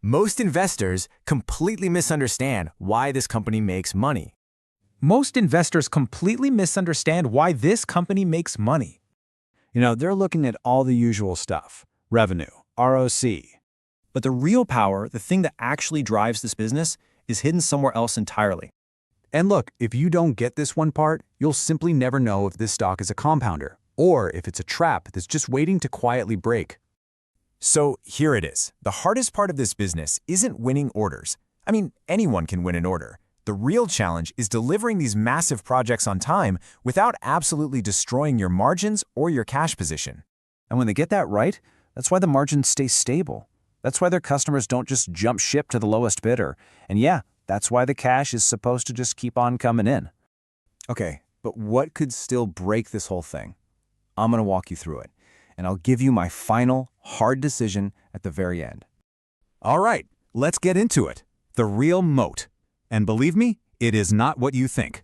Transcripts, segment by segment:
Most investors completely misunderstand why this company makes money. Most investors completely misunderstand why this company makes money. They're looking at all the usual stuff, revenue, ROC. But the real power, the thing that actually drives this business, is hidden somewhere else entirely. And look, if you don't get this one part, you'll simply never know if this stock is a compounder, or if it's a trap that's just waiting to quietly break. So here it is. The hardest part of this business isn't winning orders. I mean, anyone can win an order. The real challenge is delivering these massive projects on time without absolutely destroying your margins or your cash position. And when they get that right, that's why the margins stay stable. That's why their customers don't just jump ship to the lowest bidder. And yeah, that's why the cash is supposed to just keep on coming in. Okay, but what could still break this whole thing? I'm going to walk you through it, and I'll give you my final, hard decision at the very end. All right, let's get into it. The real moat. And believe me, it is not what you think.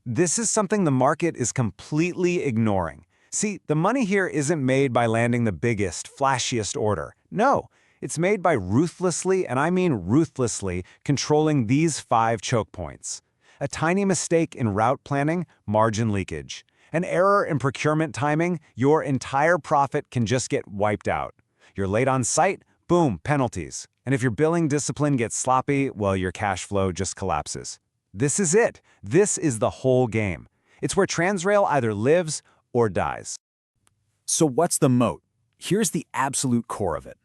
This is something the market is completely ignoring. See, the money here isn't made by landing the biggest, flashiest order. No, it's made by ruthlessly, and I mean ruthlessly, controlling these 5 choke points. A tiny mistake in route planning, margin leakage. An error in procurement timing, your entire profit can just get wiped out. You're late on site, boom, penalties. And if your billing discipline gets sloppy, well, your cash flow just collapses. This is it. This is the whole game. It's where Transrail either lives or dies. So what's the moat? Here's the absolute core of it.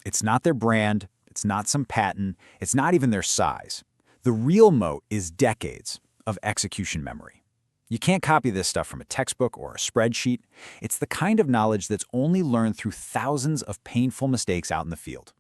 It's not their brand, it's not some patent, it's not even their size. The real moat is decades of execution memory. You can't copy this stuff from a textbook or a spreadsheet. It's the kind of knowledge that's only learned through thousands of painful mistakes out in the field.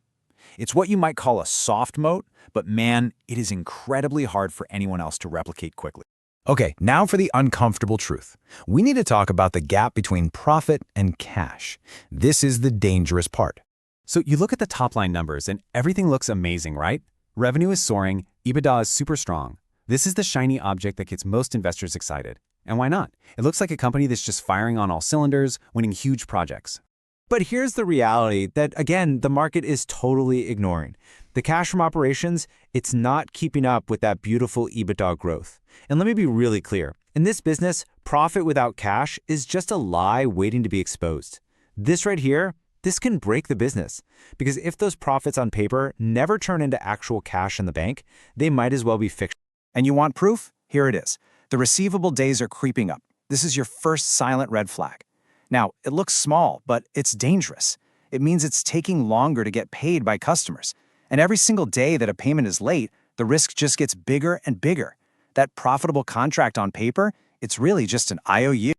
It's what you might call a soft moat, but man, it is incredibly hard for anyone else to replicate quickly. Okay, now for the uncomfortable truth. We need to talk about the gap between profit and cash. This is the dangerous part. So you look at the top-line numbers and everything looks amazing, right? Revenue is soaring, EBITDA is super strong. This is the shiny object that gets most investors excited. And why not? It looks like a company that's just firing on all cylinders, winning huge projects. But here's the reality that, again, the market is totally ignoring. The cash from operations, it's not keeping up with that beautiful EBITDA growth. And let me be really clear. In this business, profit without cash is just a lie waiting to be exposed. This right here, this can break the business. Because if those profits on paper never turn into actual cash in the bank, they might as well be fiction. And you want proof? Here it is. The receivable days are creeping up. This is your first silent red flag. Now, it looks small, but it's dangerous. It means it's taking longer to get paid by customers. And every single day that a payment is late, the risk just gets bigger and bigger. That profitable contract on paper, it's really just an IOU.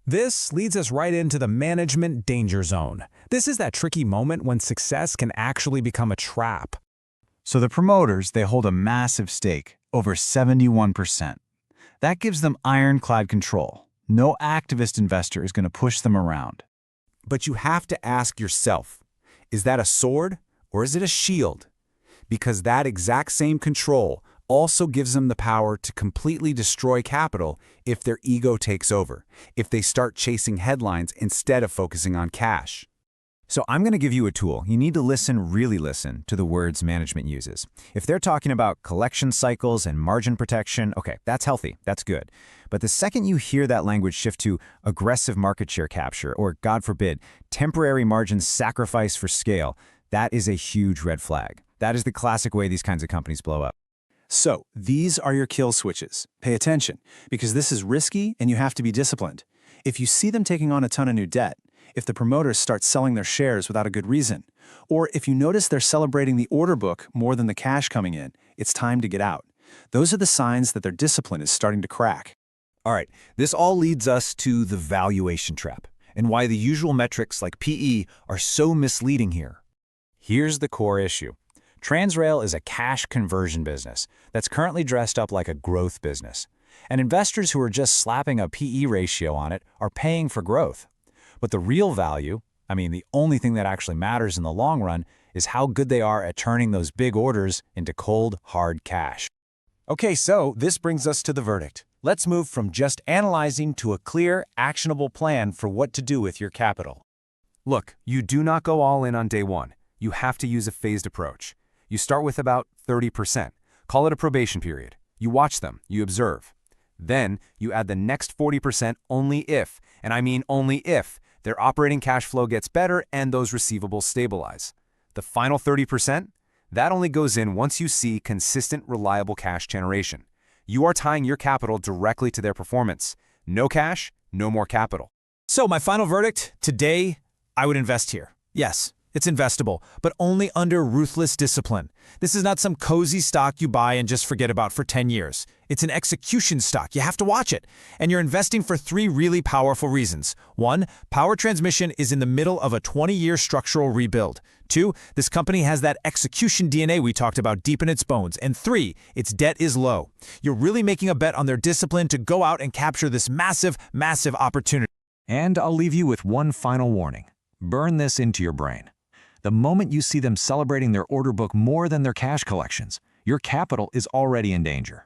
This leads us right into the management danger zone. This is that tricky moment when success can actually become a trap. So the promoters, they hold a massive stake, over 71%. That gives them ironclad control. No activist investor is going to push them around. But you have to ask yourself, is that a sword or is it a shield? Because that exact same control also gives them the power to completely destroy capital if their ego takes over, if they start chasing headlines instead of focusing on cash. So I'm going to give you a tool. You need to really listen to the words management uses. If they're talking about collection cycles and margin protection, okay, that's healthy, that's good. But the second you hear that language shift to aggressive market share capture, or God forbid, temporary margin sacrifice for scale, that is a huge red flag. That is the classic way these kinds of companies blow up. So these are your kill switches. Pay attention, because this is risky and you have to be disciplined. If you see them taking on a ton of new debt, if the promoters start selling their shares without a good reason, or if you notice they're celebrating the order book more than the cash coming in, it's time to get out. Those are the signs that their discipline is starting to crack. All right, this all leads us to the valuation trap and why the usual metrics like PE are so misleading here. Here's the core issue. Transrail is a cash conversion business that's currently dressed up like a growth business. And investors who are just slapping a PE ratio on it are paying for growth. But the real value, I mean, the only thing that actually matters in the long run, is how good they are at turning those big orders into cold, hard cash. Okay, so this brings us to the verdict. Let's move from just analyzing to a clear, actionable plan for what to do with your capital. Look, you do not go all in on day one. You have to use a phased approach. You start with about 30%. Call it a probation period. You watch them, you observe. Then you add the next 40% only if, and I mean only if, their operating cash flow gets better and those receivables stabilize. The final 30%? That only goes in once you see consistent, reliable cash generation. You are tying your capital directly to their performance. No cash, no more capital. So my final verdict, today, I would invest here. Yes, it's investable, but only under ruthless discipline. This is not some cozy stock you buy and just forget about for 10 years. It's an execution stock. You have to watch it. And you're investing for 3 really powerful reasons. 1, power transmission is in the middle of a 20-year structural rebuild. 2, this company has that execution DNA we talked about deep in its bones. And 3, its debt is low. You're really making a bet on their discipline to go out and capture this massive, massive opportunity. And I'll leave you with one final warning. Burn this into your brain. The moment you see them celebrating their order book more than their cash collections, your capital is already in danger.